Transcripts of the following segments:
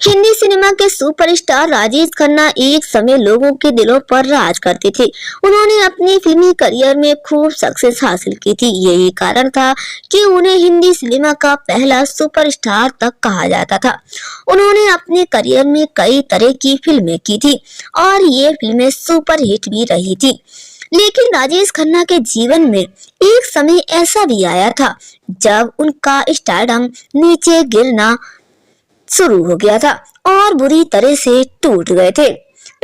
Hindi cinema के superstar Rajesh Khanna एक समय लोगों के दिलों पर राज करते थे। उन्होंने अपनी फिल्मी करियर में खूब सक्सेस हासिल की थी। यही कारण था कि उन्हें हिंदी सिनेमा का पहला सुपरस्टार तक कहा जाता था। उन्होंने अपने करियर में कई तरह की फिल्में की थी और ये फिल्में सुपर हिट भी रही थी। लेकिन राजेश खन्ना के जीवन में एक समय ऐसा भी आया था जब उनका स्टारडम नीचे गिरना शुरू हो गया था और बुरी तरह से टूट गए थे।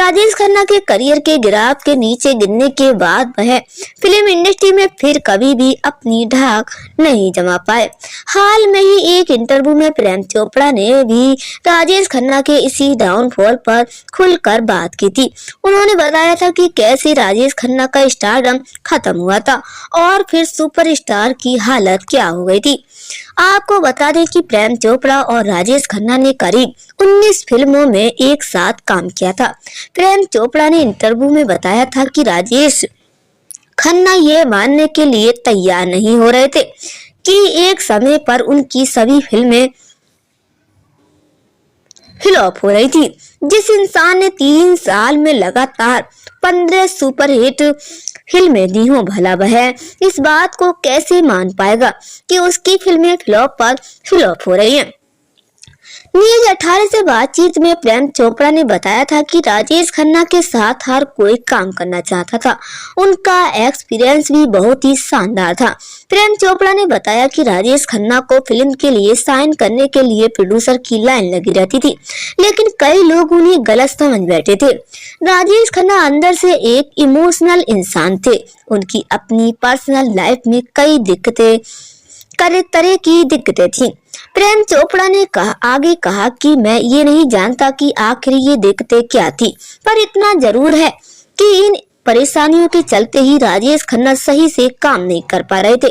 राजेश खन्ना के करियर के गिराव के नीचे गिरने के बाद वह फिल्म इंडस्ट्री में फिर कभी भी अपनी धाक नहीं जमा पाए। हाल में ही एक इंटरव्यू में प्रेम चोपड़ा ने भी राजेश खन्ना के इसी डाउनफॉल पर खुलकर बात की थी। उन्होंने बताया था कि कैसे राजेश खन्ना का स्टारडम खत्म हुआ था और फिर सुपरस्टार की हालत क्या हो गई थी। आपको बता दें कि प्रेम चोपड़ा और राजेश खन्ना ने करीब 19 फिल्मों में एक साथ काम किया था। प्रेम चोपड़ा ने इंटरव्यू में बताया था कि राजेश खन्ना ये मानने के लिए तैयार नहीं हो रहे थे कि एक समय पर उनकी सभी फिल्में फ्लॉप हो रही थी। जिस इंसान ने 3 साल में लगातार 15 सुपरहिट फिल्में दी हों, भला वह इस बात को कैसे मान पाएगा कि उसकी फिल्में फ्लॉप पर फ्लॉप हो रही हैं। न्यूज 18 से बातचीत में प्रेम चोपड़ा ने बताया था कि राजेश खन्ना के साथ हर कोई काम करना चाहता था। उनका एक्सपीरियंस भी बहुत ही शानदार था। प्रेम चोपड़ा ने बताया कि राजेश खन्ना को फिल्म के लिए साइन करने के लिए प्रोड्यूसर की लाइन लगी रहती थी, लेकिन कई लोग उन्हें गलत समझ बैठे थे। राजेश खन्ना अंदर से एक इमोशनल इंसान थे। उनकी अपनी पर्सनल लाइफ में कई तरह की दिक्कतें थी। प्रेम चोपड़ा ने आगे कहा कि मैं ये नहीं जानता कि आखिर ये दिक्कतें क्या थी, पर इतना जरूर है कि इन परेशानियों के चलते ही राजेश खन्ना सही से काम नहीं कर पा रहे थे।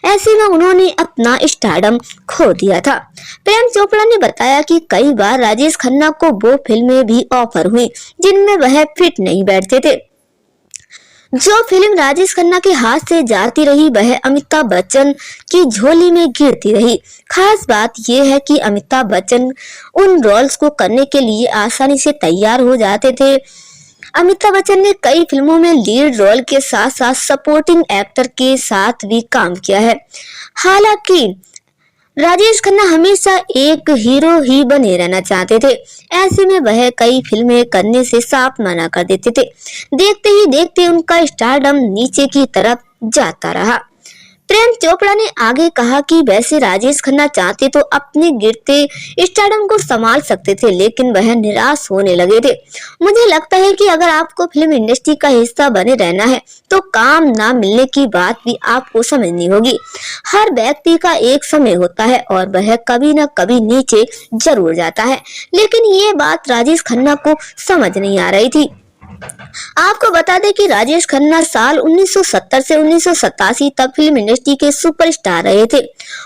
ऐसे में उन्होंने अपना स्टारडम खो दिया था। प्रेम चोपड़ा ने बताया कि कई बार राजेश खन्ना को वो फिल्में भी ऑफर हुई जिनमें वह फिट नहीं बैठते थे। जो फिल्म राजेश खन्ना के हाथ से जाती रही वह अमिताभ बच्चन की झोली में गिरती रही। खास बात यह है कि अमिताभ बच्चन उन रोल्स को करने के लिए आसानी से तैयार हो जाते थे। अमिताभ बच्चन ने कई फिल्मों में लीड रोल के साथ साथ सपोर्टिंग एक्टर के साथ भी काम किया है। हालांकि राजेश खन्ना हमेशा एक हीरो ही बने रहना चाहते थे। ऐसे में वह कई फिल्में करने से साफ मना कर देते थे। देखते ही देखते उनका स्टारडम नीचे की तरफ जाता रहा। प्रेम चोपड़ा ने आगे कहा कि वैसे राजेश खन्ना चाहते तो अपने गिरते स्टारडम को संभाल सकते थे, लेकिन वह निराश होने लगे थे। मुझे लगता है कि अगर आपको फिल्म इंडस्ट्री का हिस्सा बने रहना है तो काम ना मिलने की बात भी आपको समझनी होगी। हर व्यक्ति का एक समय होता है और वह कभी न कभी नीचे जरूर जाता है, लेकिन ये बात राजेश खन्ना को समझ नहीं आ रही थी। आपको बता दें कि राजेश खन्ना साल 1970 से 1987 तक फिल्म इंडस्ट्री के सुपरस्टार रहे थे।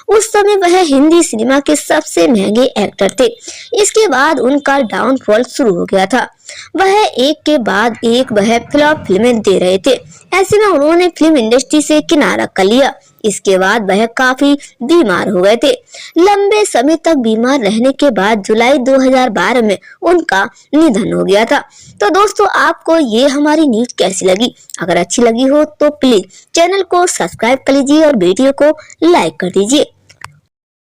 उस समय वह हिंदी सिनेमा के सबसे महंगे एक्टर थे। इसके बाद उनका डाउनफॉल शुरू हो गया था। वह एक के बाद एक वह फ्लॉप फिल्में दे रहे थे। ऐसे में उन्होंने फिल्म इंडस्ट्री से किनारा कर लिया। इसके बाद वह काफी बीमार हो गए थे। लंबे समय तक बीमार रहने के बाद जुलाई 2012 में उनका निधन हो गया था। तो दोस्तों, आपको ये हमारी न्यूज कैसी लगी? अगर अच्छी लगी हो तो प्लीज चैनल को सब्सक्राइब कर लीजिए और वीडियो को लाइक कर दीजिए।